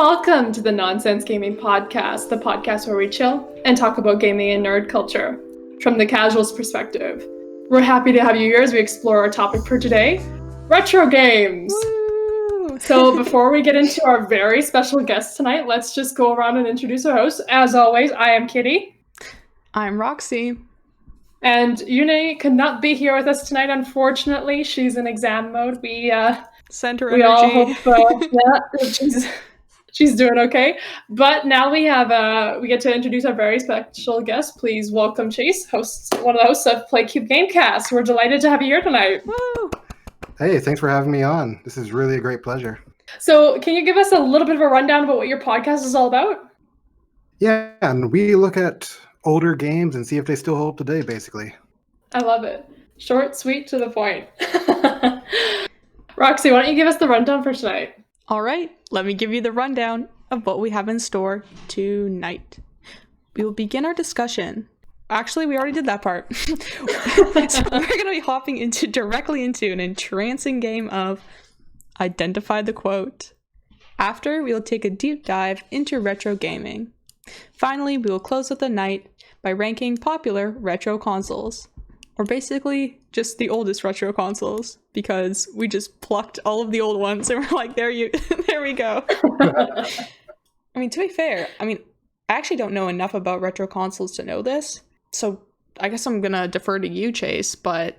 welcome to the Nonsense Gaming Podcast, the podcast where we chill and talk about gaming and nerd culture from the casual's perspective. We're happy to have you here as we explore our topic for today, retro games. Woo! So before we get into our very special guest tonight, let's just go around and introduce our hosts. As always, I am Kitty. I'm Roxy. And Yune could not be here with us tonight, unfortunately. She's in exam mode. We Center we energy. all hope she's doing okay. But now we get to introduce our very special guest. Please welcome Chase, one of the hosts of Playcube Gamecast. We're delighted to have you here tonight. Woo! Hey, thanks for having me on. This is really a great pleasure. So can you give us a little bit of a rundown about what your podcast is all about? Yeah, and we look at older games and see if they still hold today, basically. I love it. Short, sweet, to the point. Roxy, why don't you give us the rundown for tonight? All right, let me give you the rundown of what we have in store tonight. We will begin our discussion. Actually, we already did that part. So we're going to be hopping directly into an entrancing game of Identify the Quote. After, we will take a deep dive into retro gaming. Finally, we will close out the night by ranking popular retro consoles. Or basically, just the oldest retro consoles, because we just plucked all of the old ones and we're like, there we go. I mean, to be fair, I actually don't know enough about retro consoles to know this, so I guess I'm gonna defer to you, Chase, but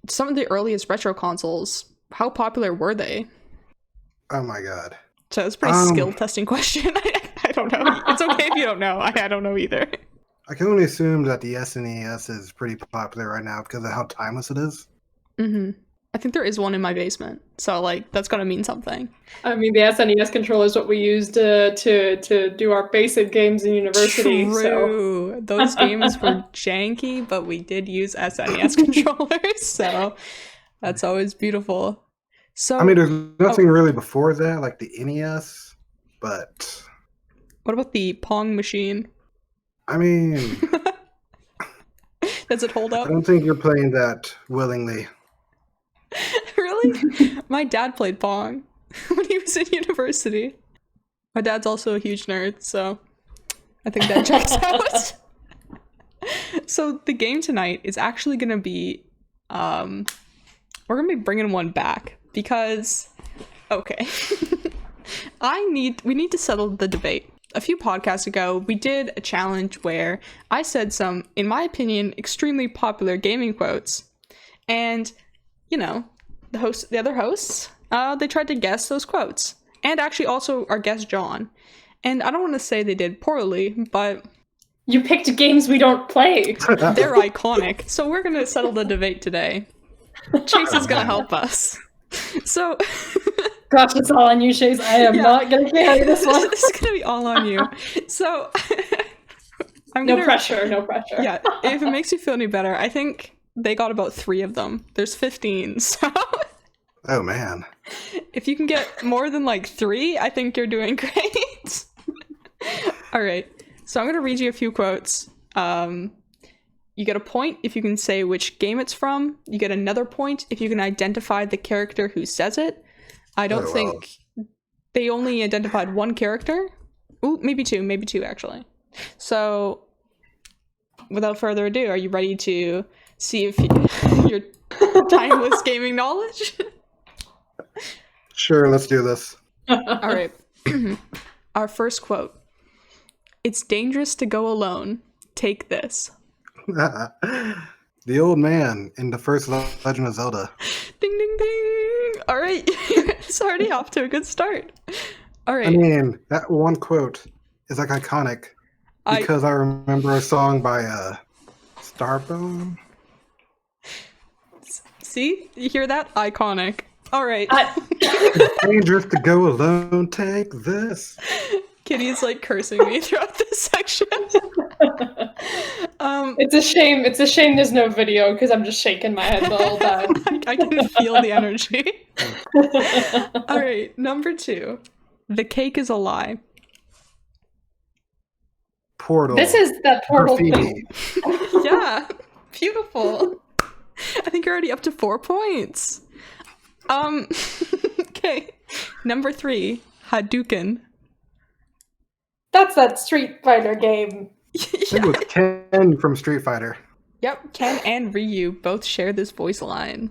some of the earliest retro consoles, how popular were they? Oh my god. So it's a pretty skill-testing question. I don't know. It's okay if you don't know. I don't know either. I can only assume that the SNES is pretty popular right now because of how timeless it is. Mm-hmm. I think there is one in my basement, so that's gotta mean something. I mean, the SNES controller is what we used to do our basic games in university. True. So. Those games were janky, but we did use SNES controllers, so that's always beautiful. So I mean, there's nothing really before that, like the NES, but... What about the Pong machine? I mean... Does it hold up? I don't think you're playing that willingly. Really? My dad played Pong when he was in university. My dad's also a huge nerd, so I think that checks out. So the game tonight is actually going to be... we're going to be bringing one back because... Okay. We need to settle the debate. A few podcasts ago, we did a challenge where I said some, in my opinion, extremely popular gaming quotes. And, the other hosts, they tried to guess those quotes. And actually also our guest, John. And I don't want to say they did poorly, but... You picked games we don't play. They're iconic. So we're going to settle the debate today. Chase is going to help us. So... Gosh, it's all on you, Chase. I am not going to carry this one. This is going to be all on you. So... No pressure. Yeah, if it makes you feel any better, I think they got about 3 of them. There's 15, so... Oh, man. If you can get more than 3, I think you're doing great. All right, so I'm going to read you a few quotes. You get a point if you can say which game it's from. You get another point if you can identify the character who says it. I don't think they only identified one character. Ooh, maybe two actually. So, without further ado, are you ready to see if your timeless gaming knowledge? Sure, let's do this. All right. Our first quote. It's dangerous to go alone. Take this. The old man in the first Legend of Zelda. Ding, ding, ding. All right. It's already off to a good start. All right. I mean, that one quote is iconic because I remember a song by Starbone. See? You hear that? Iconic. All right. It's dangerous to go alone. Take this. Kitty's cursing me throughout this section. It's a shame there's no video because I'm just shaking my head the whole time. I can feel the energy. All right, number 2. The cake is a lie. Portal. This is that Portal Graffiti. thing. Yeah, beautiful. I think you're already up to 4 points. Okay. Number 3, Hadouken. That's that Street Fighter game. It was Ken from Street Fighter. Yep, Ken and Ryu both share this voice line.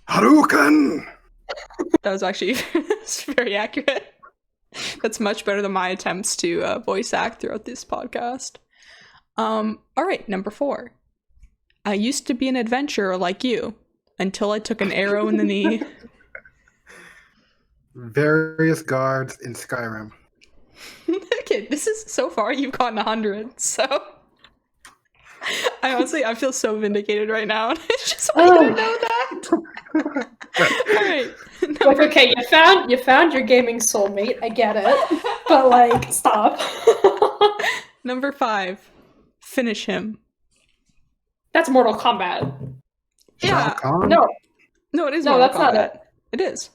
Hadouken! That was actually very accurate. That's much better than my attempts to voice act throughout this podcast. All right, number 4. I used to be an adventurer like you until I took an arrow in the knee. Various guards in Skyrim. Okay, this is so far you've gotten 100, so I feel so vindicated right now. I just want you to know that. All right. Like, okay, you found your gaming soulmate. I get it, but like, stop. Number 5. Finish him. That's Mortal Kombat. Yeah. No, it is. No, Mortal that's Kombat. not it. It is.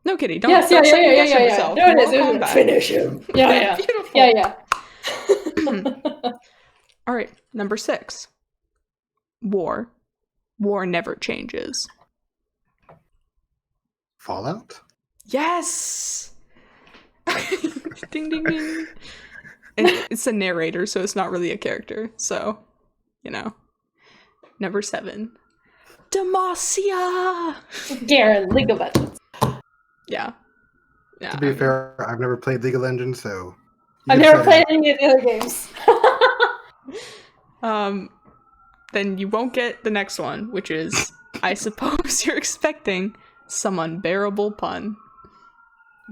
No, Kitty, don't. Yes, don't yeah. yourself. No, it is. Mortal Kombat. Finish him. Yeah. Beautiful. Yeah. All right, number 6. War. War never changes. Fallout? Yes! Ding, ding, ding. And it's a narrator, so it's not really a character. So, Number 7. Demacia! Garen, League of Legends. Yeah. To be fair, I've never played League of Legends, so... I've never played any of the other games. Then you won't get the next one, which is, I suppose you're expecting some unbearable pun.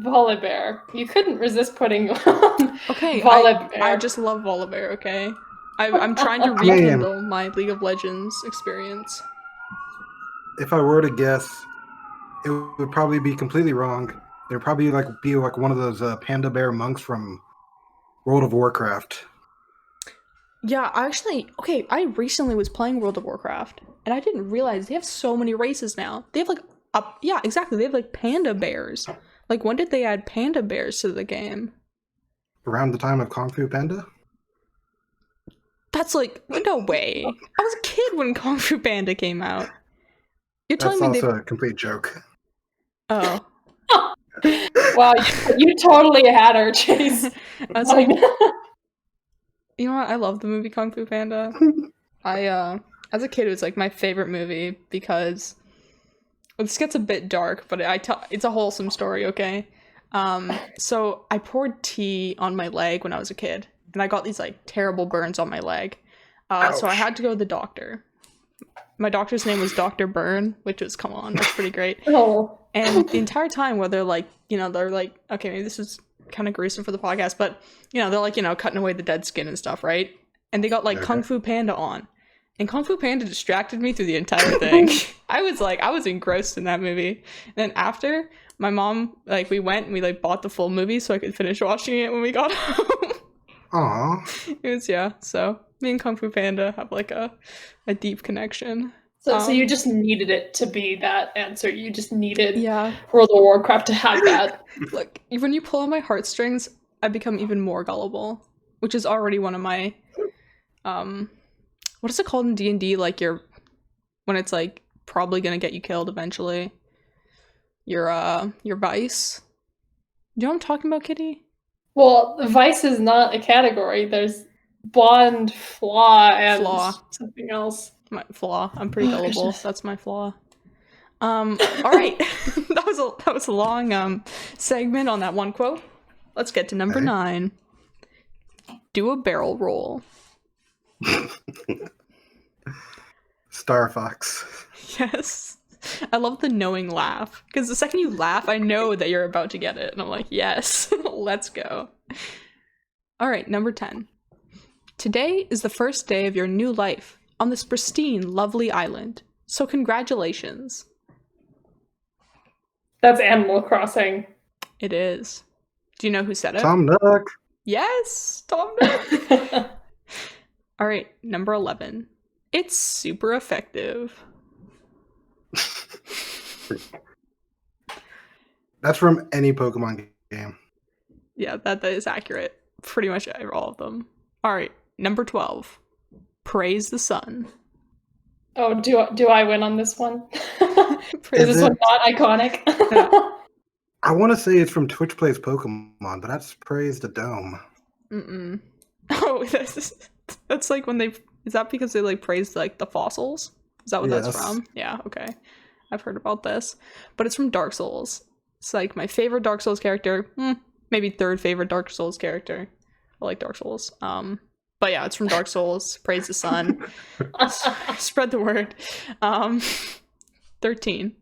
Volibear. You couldn't resist putting Okay, Volibear. I just love Volibear, okay? I'm trying to rekindle my League of Legends experience. If I were to guess, it would probably be completely wrong. It would probably be like one of those panda bear monks from World of Warcraft. Yeah, I recently was playing World of Warcraft, and I didn't realize they have so many races now. They have yeah, exactly, they have panda bears. Like, when did they add panda bears to the game? Around the time of Kung Fu Panda? That's no way. I was a kid when Kung Fu Panda came out. You're telling That's me also a complete joke. Oh. Wow, you totally had her, Chase. I was like, you know what? I love the movie Kung Fu Panda. As a kid, it was my favorite movie because this gets a bit dark, but it's a wholesome story, okay? So I poured tea on my leg when I was a kid, and I got these terrible burns on my leg. So I had to go to the doctor. My doctor's name was Dr. Byrne, which was, come on, that's pretty great. Oh. And the entire time where they're okay, maybe this is kind of gruesome for the podcast, but they're cutting away the dead skin and stuff, right? And they got Kung Fu Panda on. And Kung Fu Panda distracted me through the entire thing. I was engrossed in that movie. And then after, my mom, we went and we bought the full movie so I could finish watching it when we got home. Aww. It was, so me and Kung Fu Panda have a deep connection. So you just needed it to be that answer. You just needed Yeah. World of Warcraft to have that. Look, when you pull on my heartstrings, I become even more gullible, which is already one of my, what is it called in D&D? When it's probably gonna get you killed eventually. Your vice. You know what I'm talking about, Kitty? Well, vice is not a category. There's bond, flaw, and something else. My flaw. I'm pretty gullible. That's my flaw. All right. that was a long segment on that one quote. Let's get to number 9. Do a barrel roll. Star Fox. Yes. I love the knowing laugh, because the second you laugh, I know that you're about to get it, and I'm like, yes, let's go. All right, number 10. Today is the first day of your new life on this pristine, lovely island, so congratulations. That's Animal Crossing. It is. Do you know who said it? Tom Nook. Yes, Tom Nook. All right, number 11. It's super effective. That's from any Pokemon game. Yeah, that is accurate. Pretty much all of them. All right, number 12. Praise the sun. Oh, do I win on this one? Is this one not iconic? Yeah. I want to say it's from Twitch Plays Pokemon, but that's Praise the Dome. Mm-mm. Oh, that's like when they... Is that because they like praised like the fossils? Is that what that's from? Yeah, okay. I've heard about this. But it's from Dark Souls. It's like my favorite Dark Souls character. Maybe third favorite Dark Souls character. I like Dark Souls. But yeah, it's from Dark Souls. Praise the sun. Spread the word. 13.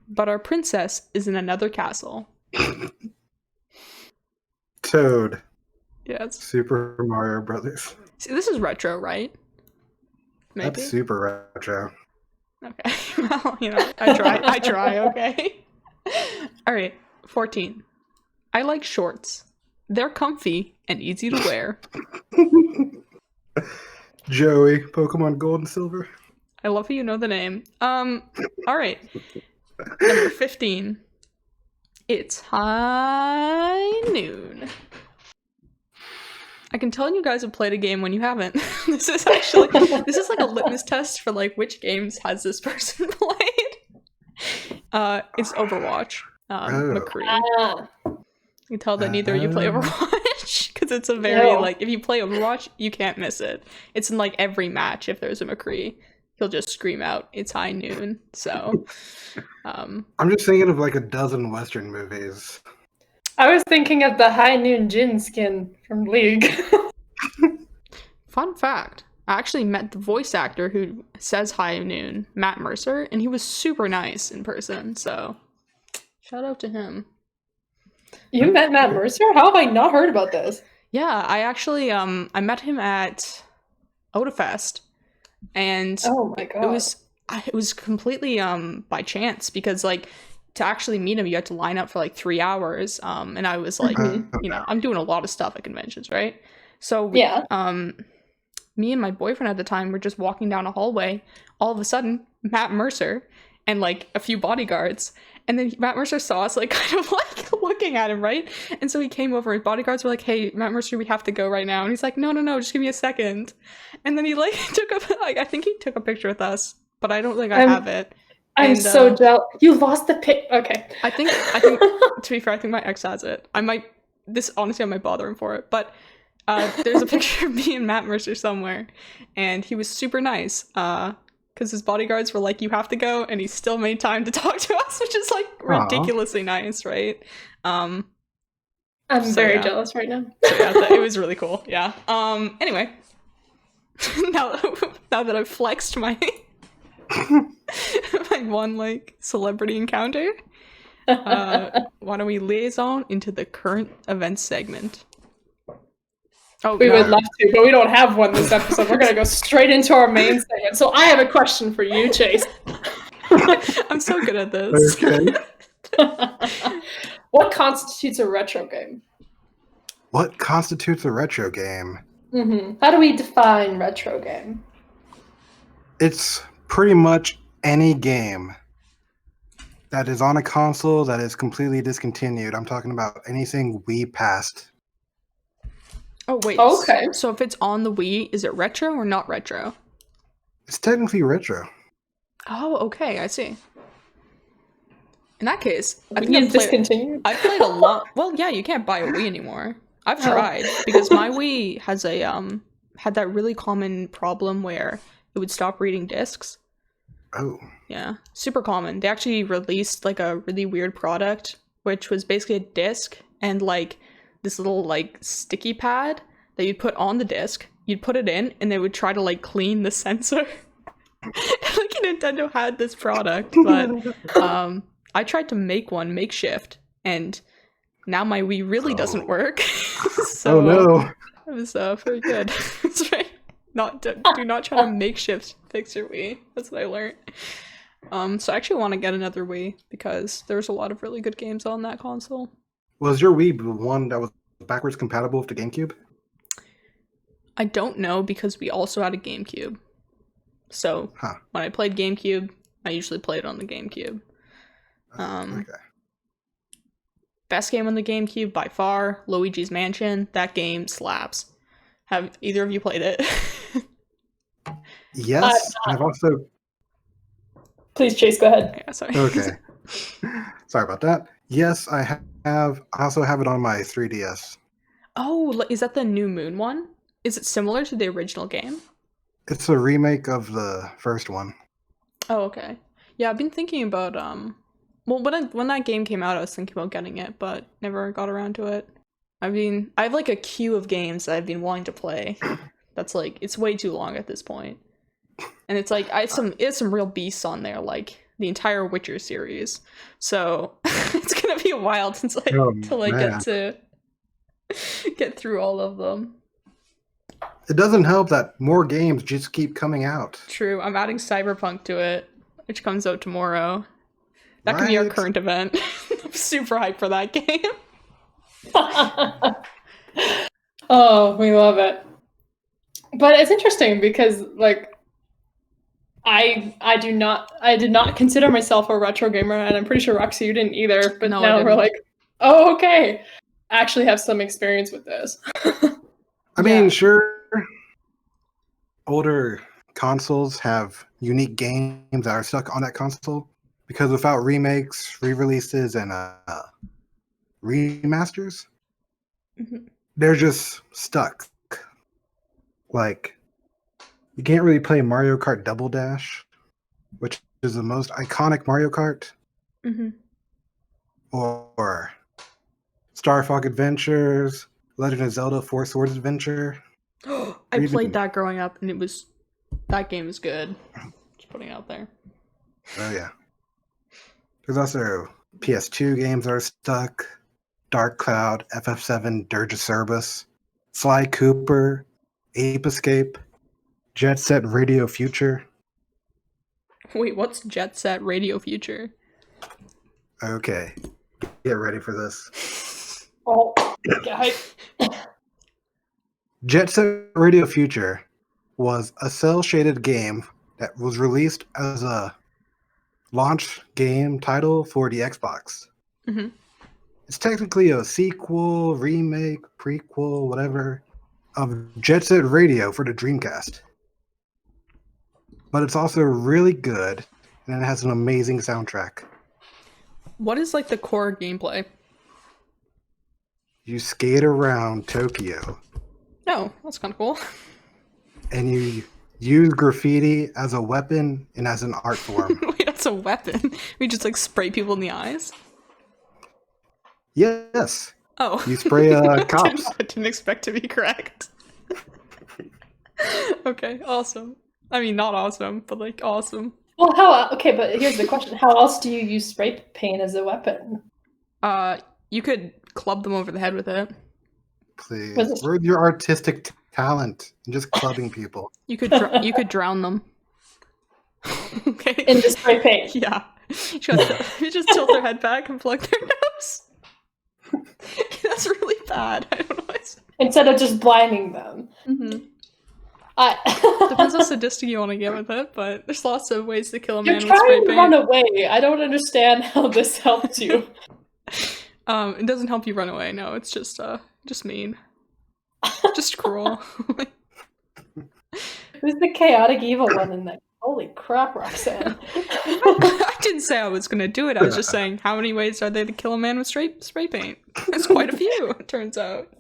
But our princess is in another castle. Toad. Yeah, it's Super Mario Brothers. See, this is retro, right? Maybe? That's super retro. Okay. Well, I try, okay? Alright, 14. I like shorts. They're comfy and easy to wear. Joey, Pokemon Gold and Silver. I love how you know the name. Alright. Number 15. It's high noon. I can tell you guys have played a game when you haven't. This is like a litmus test for like which games has this person played. It's Overwatch. McCree. You can tell that neither of you play Overwatch because it's a very like if you play Overwatch, you can't miss it. It's in like every match. If there's a McCree, he'll just scream out, "It's high noon." So, I'm just thinking of like a dozen Western movies. I was thinking of the High Noon Jin skin from League. Fun fact, I actually met the voice actor who says High Noon, Matt Mercer, and he was super nice in person, so shout out to him. You met Matt Mercer? How have I not heard about this? Yeah, I actually I met him at Otafest, and oh my god, it was completely by chance because like to actually meet him, you had to line up for like 3 hours. And I was like, I'm doing a lot of stuff at conventions, right? So me and my boyfriend at the time were just walking down a hallway. All of a sudden, Matt Mercer and like a few bodyguards. And then Matt Mercer saw us like kind of like looking at him, right? And so he came over. His bodyguards were like, "Hey, Matt Mercer, we have to go right now." And he's like, No, just give me a second. And then he like I think he took a picture with us, but I don't think I have it. I'm so jealous. You lost the pic. Okay. I think to be fair, I think my ex has it. I might bother him for it. But there's a picture of me and Matt Mercer somewhere, and he was super nice. Because his bodyguards were like, "You have to go," and he still made time to talk to us, which is like ridiculously nice, right? I'm very jealous right now. So yeah, it was really cool. Yeah. Anyway, now that I've flexed my my one like celebrity encounter, why don't we liaison into the current events segment? We would love to, but we don't have one this episode. We're gonna go straight into our main segment. So I have a question for you, Chase. I'm so good at this. Okay. What constitutes a retro game? What constitutes a retro game? How do we define retro game? It's pretty much any game that is on a console that is completely discontinued. I'm talking about anything Wii past. Oh, wait. Okay. So if it's on the Wii, is it retro or not retro? It's technically retro. Oh, okay. I see. In that case, I think it's discontinued? I've played a lot. Well, yeah, you can't buy a Wii anymore. I've tried because my Wii has a had that really common problem where it would stop reading discs. Oh. Yeah, super common. They actually released like a really weird product, which was basically a disc and like this little like sticky pad that you'd put on the disc. You'd put it in, and they would try to like clean the sensor. Like Nintendo had this product, but I tried to make one makeshift, and now my Wii really doesn't work. So, oh no! It was very good. That's right. Do not try to makeshift fix your Wii. That's what I learned. So I actually want to get another Wii because there's a lot of really good games on that console. Was your Wii the one that was backwards compatible with the GameCube? I don't know because we also had a GameCube. So when I played GameCube, I usually played on the GameCube. Okay. Best game on the GameCube by far, Luigi's Mansion. That game slaps. Have either of you played it? Yes, I've also... Please, Chase, go ahead. Yeah, sorry. Okay. Sorry about that. Yes, have. I also have it on my 3DS. Oh, is that the New Moon one? Is it similar to the original game? It's a remake of the first one. Oh, okay. Yeah, I've been thinking about well, when that game came out, I was thinking about getting it, but never got around to it. I have like a queue of games that I've been wanting to play. That's like it's way too long at this point. And it's like it's some real beasts on there, like the entire Witcher series. So it's gonna be a while till I get through all of them. It doesn't help that more games just keep coming out. True, I'm adding Cyberpunk to it, which comes out tomorrow. That can be our current event. I'm super hyped for that game. Oh, we love it. But it's interesting because like I did not consider myself a retro gamer, and I'm pretty sure Roxy you didn't either, but No, now we're like, oh okay. I actually have some experience with this. I mean, sure, older consoles have unique games that are stuck on that console because without remakes, re-releases, and remasters, they're just stuck. Like, you can't really play Mario Kart Double Dash, which is the most iconic Mario Kart, or Star Fox Adventures, Legend of Zelda: Four Swords Adventure. I played that growing up, and that game is good. Just putting it out there. Oh yeah. There's also PS2 games that are stuck. Dark Cloud, FF7, Dirge of Cerberus, Sly Cooper, Ape Escape, Jet Set Radio Future. Wait, what's Jet Set Radio Future? Okay, get ready for this. Oh, okay. Jet Set Radio Future was a cel-shaded game that was released as a launch game title for the Xbox. It's technically a sequel, remake, prequel, whatever, of Jet Set Radio for the Dreamcast. But it's also really good, and it has an amazing soundtrack. What is like the core gameplay? You skate around Tokyo. Oh, that's kind of cool. And you use graffiti as a weapon and as an art form. Wait, that's a weapon? We just like spray people in the eyes? Yes. Oh. You spray cops. I didn't expect to be correct. Okay, awesome. I mean, not awesome, but like awesome. Well, okay, but here's the question. How else do you use spray paint as a weapon? You could club them over the head with it. Please. Where's your artistic talent? I'm just clubbing people. You could you could drown them. Okay. In the spray paint. Yeah. You just tilt their head back and plug their nose. That's really bad. I don't know. Instead of just blinding them. Depends how sadistic you want to get with it, but there's lots of ways to kill a man with spray You're trying paint. to run away. I don't understand how this helped you. It doesn't help you run away. No, it's just mean, just cruel. Who's the chaotic evil one in that? Holy crap, Roxanne! I didn't say I was gonna do it. I was just saying, how many ways are there to kill a man with spray paint? There's quite a few. It turns out.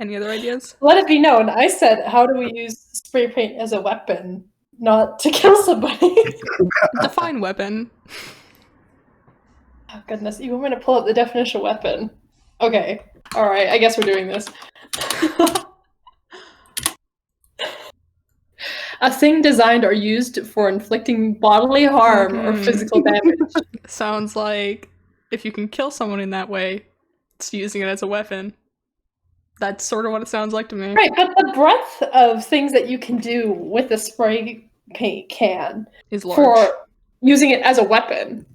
Any other ideas? Let it be known, I said, how do we use spray paint as a weapon, not to kill somebody? Define weapon. Oh, goodness, you want me to pull up the definition of weapon? Okay, alright, I guess we're doing this. A thing designed or used for inflicting bodily harm or physical damage. Sounds like if you can kill someone in that way, it's using it as a weapon. That's sort of what it sounds like to me. Right, but the breadth of things that you can do with a spray paint can is large. For using it as a weapon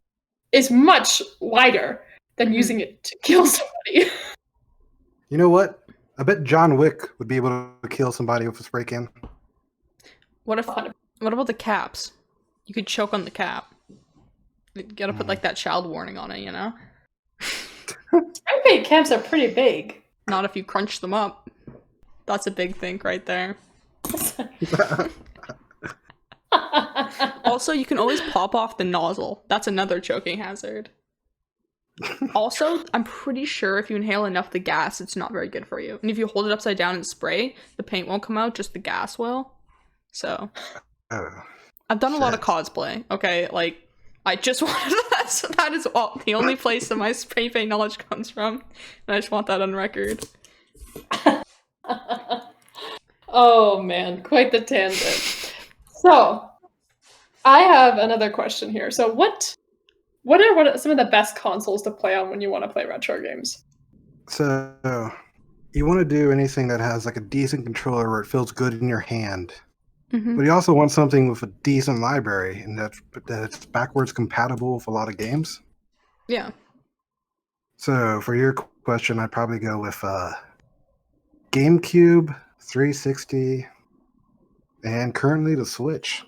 is much wider than using it to kill somebody. You know what? I bet John Wick would be able to kill somebody with a spray can. What about the caps? You could choke on the cap. You gotta put like that child warning on it, you know? Spray paint cans are pretty big. Not if you crunch them up. That's a big thing right there. Also, you can always pop off the nozzle. That's another choking hazard. Also, I'm pretty sure if you inhale enough the gas, it's not very good for you. And if you hold it upside down and spray, the paint won't come out, just the gas will. So, Oh, I've done a lot of shit. cosplay. Okay, like I just wanted that is all the only place that my spray paint knowledge comes from, and I just want that on record. Oh man, quite the tangent. So, I have another question here. So, what are some of the best consoles to play on when you want to play retro games? So you want to do anything that has like a decent controller where it feels good in your hand, Mm-hmm. but you also want something with a decent library and that it's backwards compatible with a lot of games. Yeah. So for your question, I'd probably go with GameCube, 360, and currently the Switch.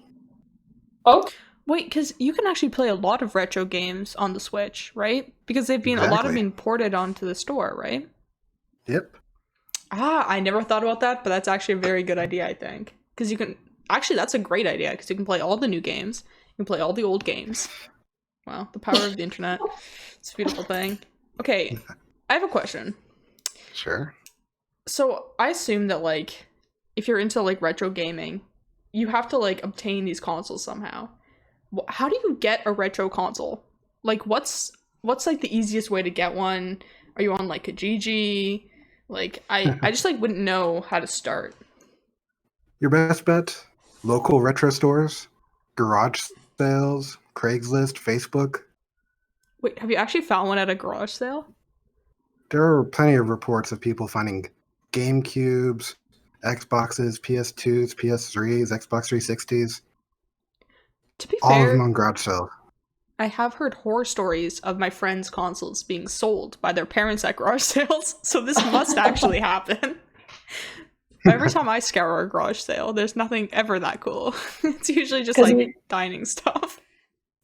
Oh, Wait, because you can actually play a lot of retro games on the Switch, right? Because a lot have Exactly. been ported onto the store, right? Yep. Ah, I never thought about that, but that's actually a very good idea, I think. Because you can actually, that's a great idea because you can play all the new games, you can play all the old games. Wow, the power of the internet. It's a beautiful thing. Okay, I have a question. Sure. So I assume that like, if you're into like retro gaming, you have to like obtain these consoles somehow. How do you get a retro console? Like, what's like the easiest way to get one? Are you on like Kijiji? Like, I just like wouldn't know how to start. Your best bet, local retro stores, garage sales, Craigslist, Facebook. Wait, have you actually found one at a garage sale? There are plenty of reports of people finding GameCubes, Xboxes, PS2s, PS3s, Xbox 360s, To be all of them fair, on garage sale. I have heard horror stories of my friends' consoles being sold by their parents at garage sales, so this must actually happen. Every time I scour a garage sale, there's nothing ever that cool. It's usually just 'cause like dining stuff.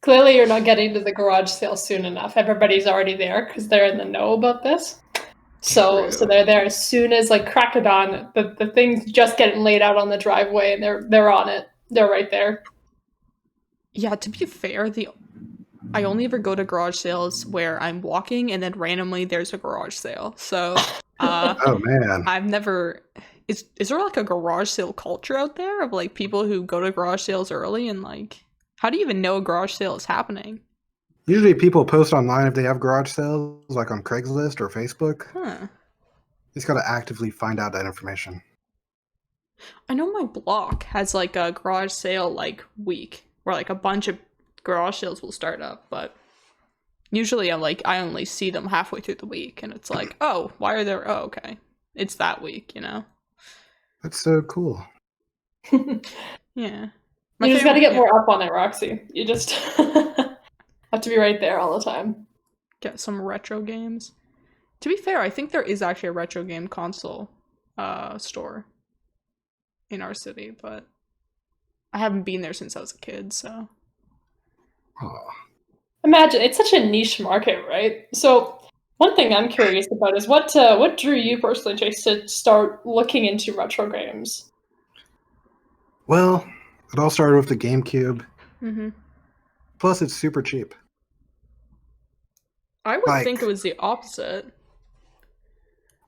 clearly you're not getting to the garage sale soon enough. Everybody's already there because they're in the know about this. So True. they're there as soon as like crack of dawn, the thing's just getting laid out on the driveway and they're on it. They're right there. Yeah, to be fair, I only ever go to garage sales where I'm walking and then randomly there's a garage sale. So, Oh man. I've never is there like a garage sale culture out there of like people who go to garage sales early and like how do you even know a garage sale is happening? Usually people post online if they have garage sales, like on Craigslist or Facebook. Huh. You just gotta actively find out that information. I know my block has like a garage sale like week where like a bunch of garage sales will start up, but usually I only see them halfway through the week and it's like, "Oh, why are there Oh, okay. It's that week, you know." That's so cool. Yeah. You just got to get more up on it, Roxy. You just have to be right there all the time. Get some retro games. To be fair, I think there is actually a retro game console store in our city, but I haven't been there since I was a kid, so. Oh. Imagine it's such a niche market, right? So one thing I'm curious about is what drew you personally, Chase, to start looking into retro games? Well, it all started with the GameCube. Mm-hmm. Plus, it's super cheap. I would think it was the opposite.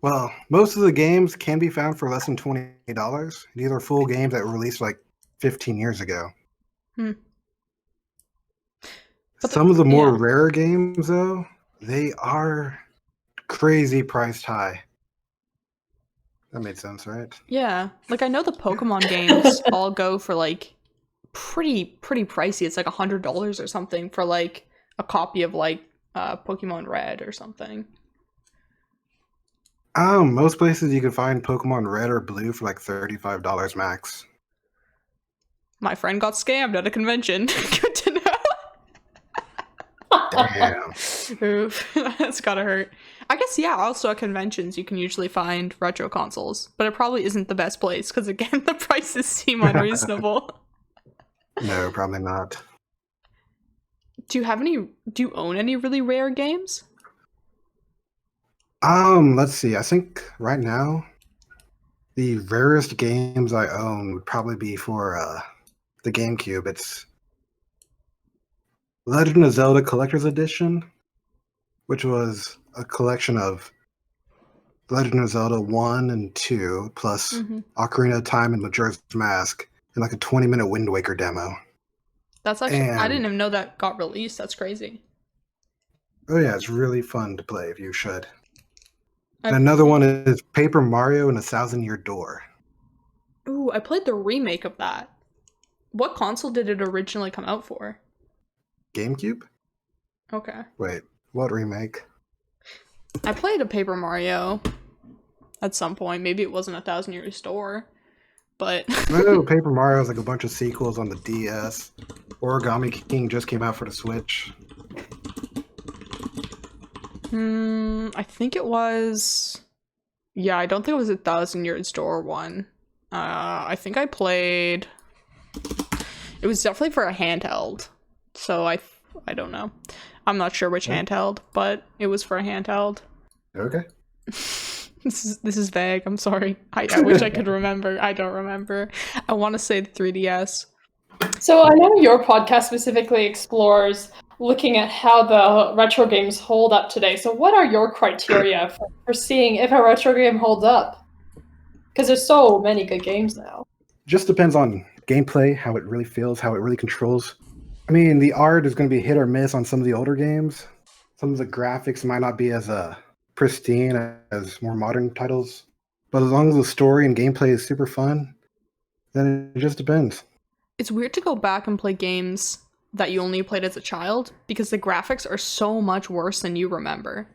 Well, most of the games can be found for less than $20. These are full games that were released like 15 years ago. Hmm. Some of the more rare games, though, they are crazy priced high. That made sense, right? Yeah. Like, I know the Pokemon games all go for, like, pretty pricey. It's like $100 or something for, like, a copy of, like, Pokemon Red or something. Most places you can find Pokemon Red or Blue for like $35 max. My friend got scammed at a convention. Good to know. Damn. Oof. That's gotta hurt. I guess, yeah, also at conventions you can usually find retro consoles, but it probably isn't the best place because, again, the prices seem unreasonable. No, probably not. Do you own any really rare games? Let's see. I think right now the rarest games I own would probably be for the GameCube. It's Legend of Zelda Collector's Edition, which was a collection of Legend of Zelda 1 and 2, plus Ocarina of Time and Majora's Mask, and like a 20-minute Wind Waker demo. That's actually, I didn't even know that got released. That's crazy. Oh yeah, it's really fun to play if you should. And another one is Paper Mario and a Thousand Year Door. Ooh, I played the remake of that. What console did it originally come out for? GameCube? Okay. Wait, what remake? I played a Paper Mario at some point. Maybe it wasn't a Thousand Year Door, but... No, Paper Mario has like a bunch of sequels on the DS. Origami King just came out for the Switch. I think it was... Yeah, I don't think it was a Thousand Year Door one. I think I played... It was definitely for a handheld. So I don't know. I'm not sure which handheld, but it was for a handheld. Okay. This is vague. I'm sorry. I wish I could remember. I don't remember. I want to say the 3DS. So I know your podcast specifically explores looking at how the retro games hold up today. So what are your criteria for seeing if a retro game holds up? Because there's so many good games now. Just depends on gameplay, how it really feels, how it really controls. I mean, the art is going to be hit or miss on some of the older games. Some of the graphics might not be as pristine as more modern titles. But as long as the story and gameplay is super fun, then it just depends. It's weird to go back and play games that you only played as a child because the graphics are so much worse than you remember.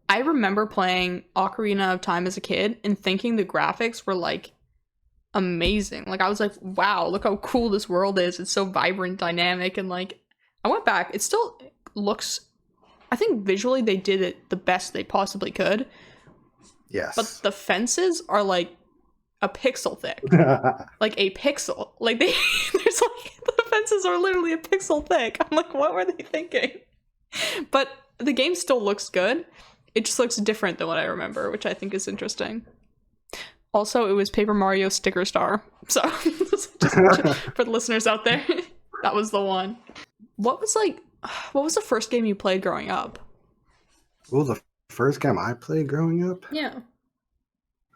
I remember playing Ocarina of Time as a kid and thinking the graphics were like amazing. Like I was like, wow, look how cool this world is. It's so vibrant, dynamic, and like I went back. It still looks, I think visually they did it the best they possibly could. Yes. But the fences are like a pixel thick. Like a pixel. Like there's like the fences are literally a pixel thick. I'm like, what were they thinking? But the game still looks good. It just looks different than what I remember, which I think is interesting. Also, it was Paper Mario Sticker Star. So, just for the listeners out there, that was the one. What was the first game you played growing up? What was the first game I played growing up? Yeah.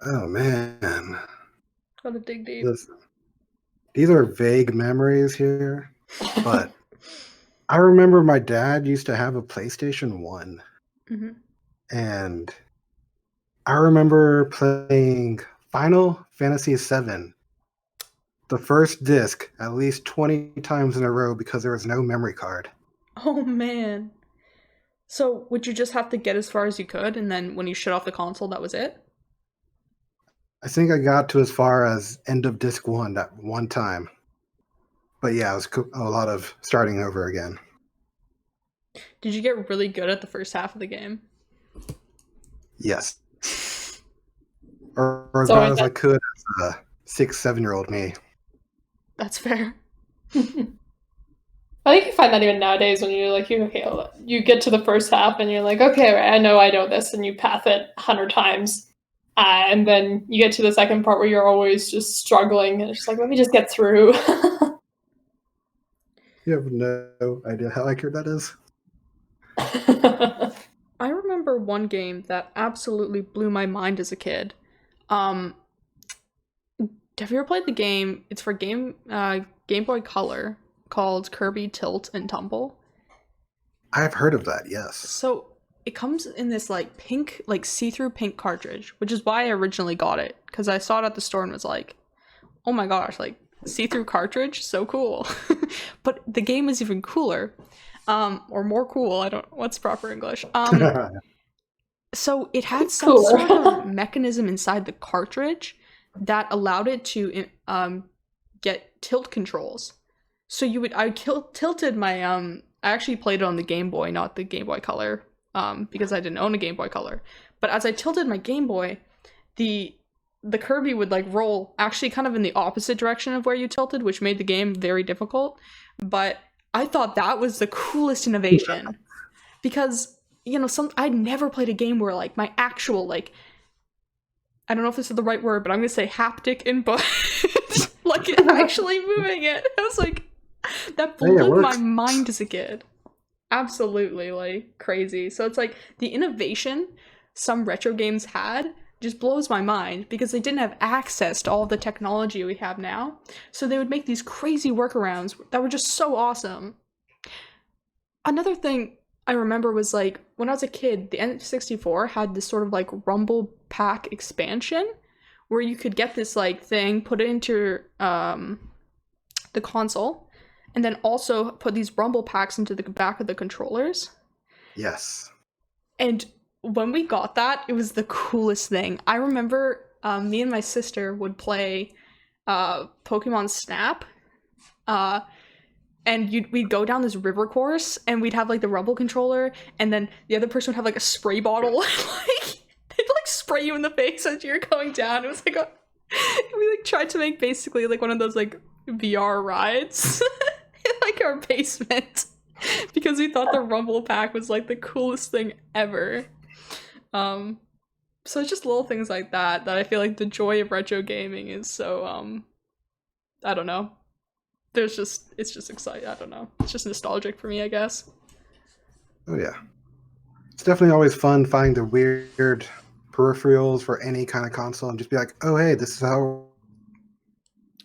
Oh, man. Gotta dig deep. Listen, these are vague memories here, but I remember my dad used to have a PlayStation 1. Mm-hmm. And I remember playing Final Fantasy VII, the first disc, at least 20 times in a row because there was no memory card. Oh, man. So, would you just have to get as far as you could, and then when you shut off the console, that was it? I think I got to as far as end of disc 1 that one time. But yeah, it was a lot of starting over again. Did you get really good at the first half of the game? Yes. Or as bad as I could as a 6-7-year-old me. That's fair. I think you find that even nowadays when you're like, you get to the first half and you're like, okay, I know this, and you path it 100 times. And then you get to the second part where you're always just struggling, and it's just like, let me just get through. You have no idea how accurate that is. I remember one game that absolutely blew my mind as a kid. Have you ever played the game? It's for Game Boy Color called Kirby Tilt and Tumble. I've heard of that, yes. So it comes in this like pink, like see-through pink cartridge, which is why I originally got it, because I saw it at the store and was like, oh my gosh, like see-through cartridge, so cool. But the game is even cooler. Or more cool, I don't, what's proper English? So it had some sort of mechanism inside the cartridge that allowed it to get tilt controls. So I tilted my, I actually played it on the Game Boy, not the Game Boy Color, because I didn't own a Game Boy Color. But as I tilted my Game Boy, the Kirby would like roll actually kind of in the opposite direction of where you tilted, which made the game very difficult. But I thought that was the coolest innovation because, you know, I'd never played a game where like my actual, like, I don't know if this is the right word, but I'm going to say haptic input, like actually moving it. I was like, that blew my mind as a kid. absolutely like crazy. So it's like the innovation some retro games had just blows my mind because they didn't have access to all the technology we have now. So they would make these crazy workarounds that were just so awesome. Another thing I remember was like when I was a kid, the N64 had this sort of like Rumble Pack expansion where you could get this like thing, put it into the console, and then also put these Rumble Packs into the back of the controllers. Yes. And when we got that, it was the coolest thing. I remember me and my sister would play Pokemon Snap, and we'd go down this river course, and we'd have like the Rumble controller, and then the other person would have like a spray bottle, and like they'd like spray you in the face as you're going down. It was like we like tried to make basically like one of those like VR rides in like our basement because we thought the Rumble Pack was like the coolest thing ever. So it's just little things like that I feel like the joy of retro gaming is so I don't know. It's just exciting. I don't know. It's just nostalgic for me, I guess. Oh yeah. It's definitely always fun finding the weird peripherals for any kind of console and just be like, oh hey, this is how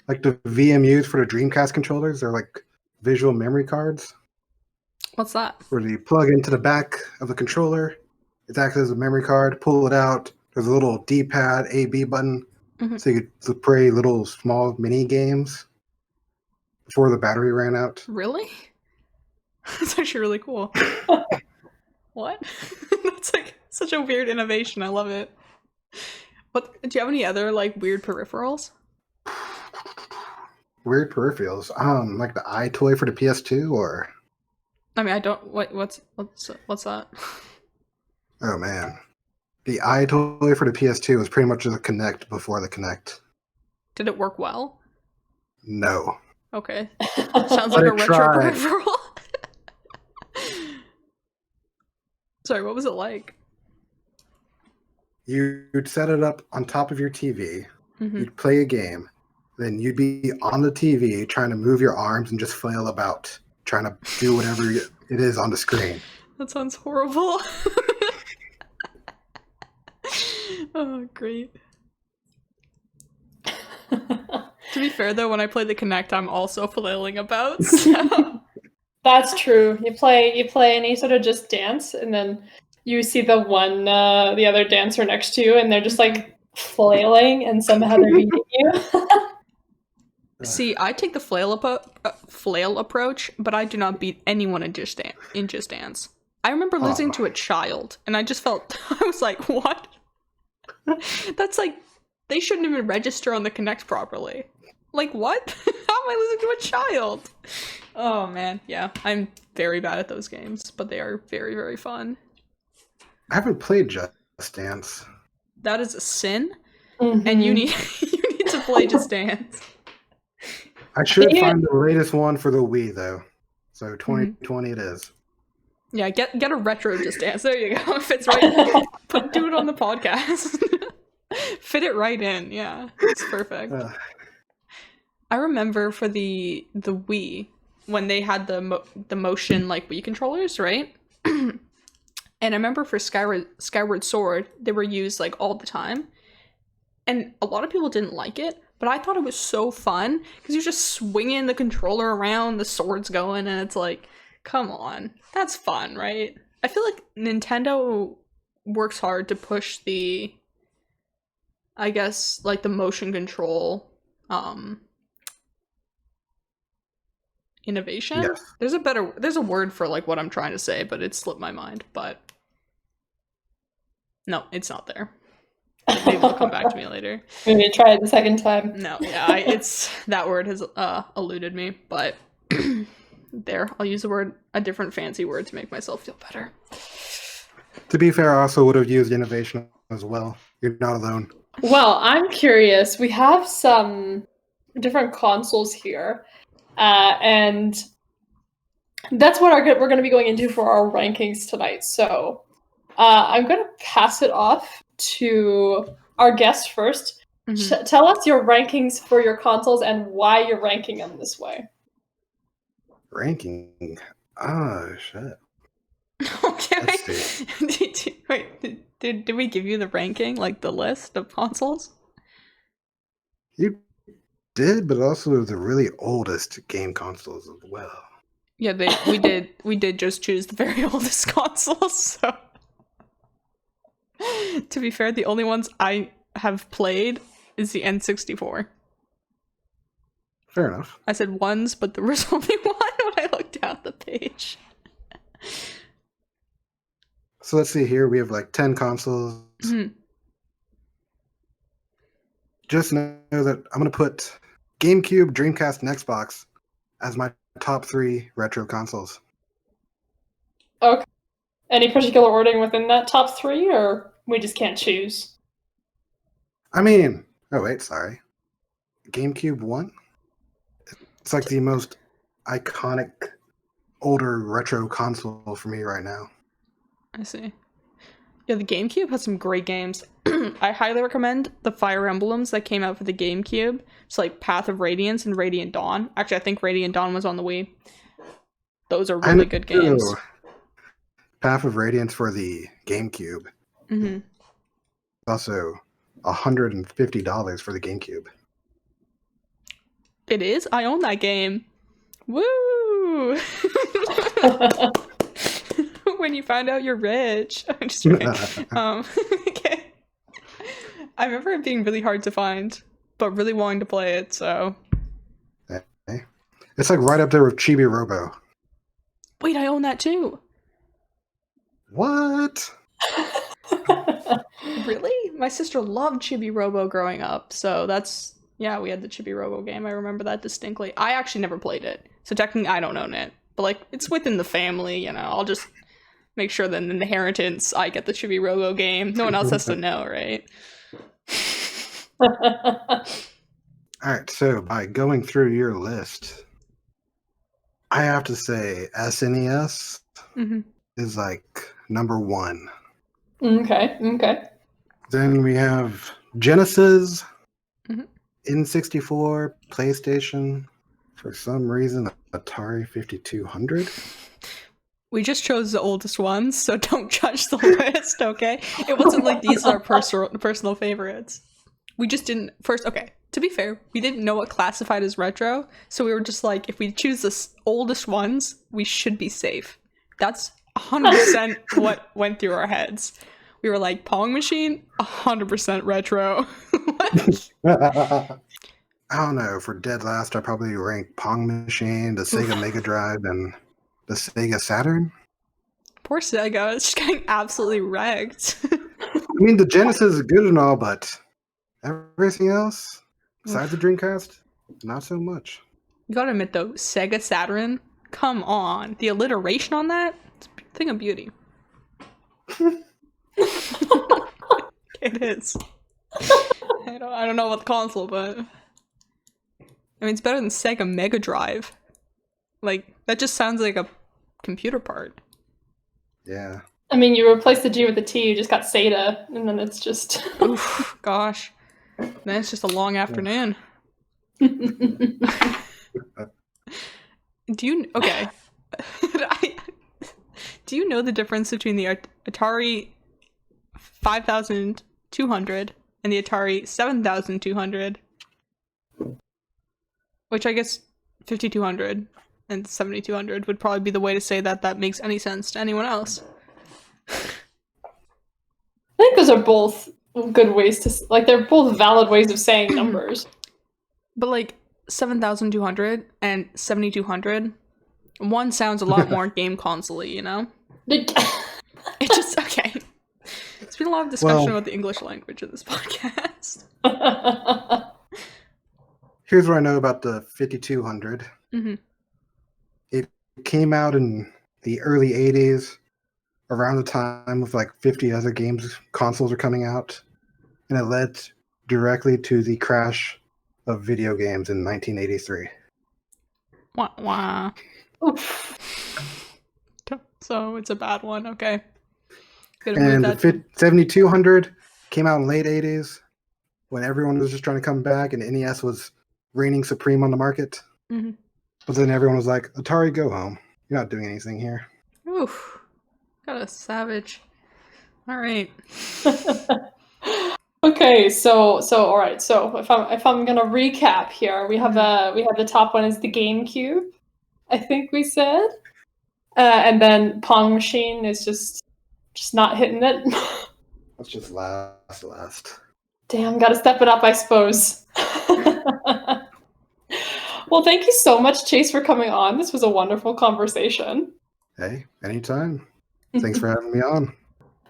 like the VMUs for the Dreamcast controllers, they're like visual memory cards. What's that? Where you plug into the back of the controller, it acts as a memory card, pull it out, there's a little D-pad, A-B button, so you could play little small mini games before the battery ran out. Really? That's actually really cool. What? That's like such a weird innovation. I love it. What do you have any other like weird peripherals? Weird peripherals. Like the iToy for the PS2 or I mean, I don't what's that? Oh man. The iToy for the PS2 was pretty much just a Kinect before the Kinect. Did it work well? No. Okay. Sounds like a retro peripheral. Sorry, what was it like? You'd set it up on top of your TV. You'd play a game. Then you'd be on the TV trying to move your arms and just flail about, trying to do whatever it is on the screen. That sounds horrible. Oh, great. To be fair, though, when I play the Kinect, I'm also flailing about. So. That's true. You play and you sort of just dance, and then you see the other dancer next to you, and they're just like flailing, and somehow they're beating you. See, I take the flail approach, but I do not beat anyone in Just Dance. I remember losing to a child, and I just felt I was like, what? That's like they shouldn't even register on the Kinect properly. Like, what? How am I losing to a child? Oh, man. Yeah, I'm very bad at those games, but they are very, very fun. I haven't played Just Dance. That is a sin, and you need to play Just Dance. I should find the latest one for the Wii, though. So 2020 it is. Yeah, get a retro Just Dance. There you go. If it's right, do it on the podcast. Fit it right in. Yeah, it's perfect. I remember for the Wii when they had the motion like Wii controllers, right? And I remember for Skyward Sword, they were used like all the time, and a lot of people didn't like it, but I thought it was so fun because you're just swinging the controller around, the sword's going, and it's like, come on, that's fun, right? I feel like Nintendo works hard to push the, I guess, like the motion control innovation. Yes. There's a word for like what I'm trying to say, but it slipped my mind. But no, it's not there. Maybe it'll come back to me later. Maybe try it the second time. No, yeah, it's that word has eluded me, but there, I'll use a different fancy word to make myself feel better. To be fair, I also would have used innovation as well. You're not alone. Well, I'm curious. We have some different consoles here, and that's what we're going to be going into for our rankings tonight. So I'm going to pass it off to our guest first. Tell us your rankings for your consoles and why you're ranking them this way. Ranking? Oh, shit. Okay. Let's Did we give you the ranking, like the list of consoles? You did, but also the really oldest game consoles as well. Yeah, we did just choose the very oldest consoles, so to be fair, the only ones I have played is the N64. Fair enough. I said ones, but there was only one when I looked down the page. So let's see here. We have like 10 consoles. Mhm. Just know that I'm going to put GameCube, Dreamcast, and Xbox as my top 3 retro consoles. Okay. Any particular ordering within that top 3, or we just can't choose? I mean, oh wait, sorry. GameCube 1? It's like the most iconic older retro console for me right now. I see. Yeah, the GameCube has some great games. I highly recommend the Fire Emblems that came out for the GameCube. It's like Path of Radiance and Radiant Dawn. Actually, I think Radiant Dawn was on the Wii. Those are really good games. Path of Radiance for the GameCube. Mm-hmm. Also, $150 for the GameCube. It is? I own that game. Woo! When you find out you're rich. I'm just kidding. Okay. I remember it being really hard to find, but really wanting to play it, so. Okay. It's like right up there with Chibi Robo. Wait, I own that too. What? Really? My sister loved Chibi Robo growing up, so that's. Yeah, we had the Chibi Robo game. I remember that distinctly. I actually never played it, so technically I don't own it. But, like, it's within the family, you know. I'll just make sure that in the inheritance I get the Chibi Robo game. No one else has to know, right? Alright, so by going through your list, I have to say SNES is like number 1. Okay. Then we have Genesis, N64, PlayStation, for some reason Atari 5200. We just chose the oldest ones, so don't judge the list, okay? It wasn't like these are personal favorites. We just didn't first. Okay, to be fair, we didn't know what classified as retro, so we were just like, if we choose the oldest ones, we should be safe. That's 100% what went through our heads. We were like, Pong Machine, 100% retro. I don't know. For dead last, I probably rank Pong Machine, the Sega Mega Drive, and the Sega Saturn. Poor Sega, it's just getting absolutely wrecked. I mean, the Genesis is good and all, but everything else, besides the Dreamcast, not so much. You gotta admit though, Sega Saturn, come on. The alliteration on that, it's a thing of beauty. It is. I don't know about the console, but I mean, it's better than Sega Mega Drive. Like, that just sounds like a computer part. Yeah. I mean, you replace the G with the T, you just got SATA, and then it's just... Oof, gosh. Then it's just a long afternoon. Okay. Do you know the difference between the Atari 5200 and the Atari 7200? Which I guess 5200 and 7200 would probably be the way to say that makes any sense to anyone else. I think those are both good ways to... Like, they're both valid ways of saying numbers. But, like, 7200 and 7200, one sounds a lot more game console-y, you know? It just... Okay. There's been a lot of discussion about the English language of this podcast. Here's what I know about the 5200. It came out in the early 80s, around the time of like 50 other consoles are coming out, and it led directly to the crash of video games in 1983. Wah, wah. So it's a bad one, okay. And the 7200 came out in late 80s when everyone was just trying to come back and NES was reigning supreme on the market. Mm-hmm. But then everyone was like, Atari, go home. You're not doing anything here. Oof. Got a savage. All right. Okay, so all right. So if I'm gonna recap here, we have the top one is the GameCube, I think we said, and then Pong Machine is just not hitting it. Let's just last. Damn, gotta step it up, I suppose. Well, thank you so much, Chase, for coming on. This was a wonderful conversation. Hey, anytime. Thanks for having me on.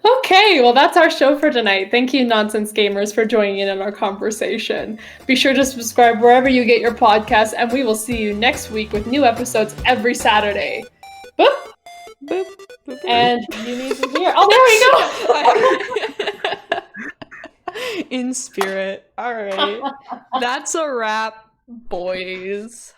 Okay, well, that's our show for tonight. Thank you, Nonsense Gamers, for joining in on our conversation. Be sure to subscribe wherever you get your podcasts, and we will see you next week with new episodes every Saturday. Boop! Boop. Boop. And you need to hear. Oh, there we go! In spirit. All right. That's a wrap, boys.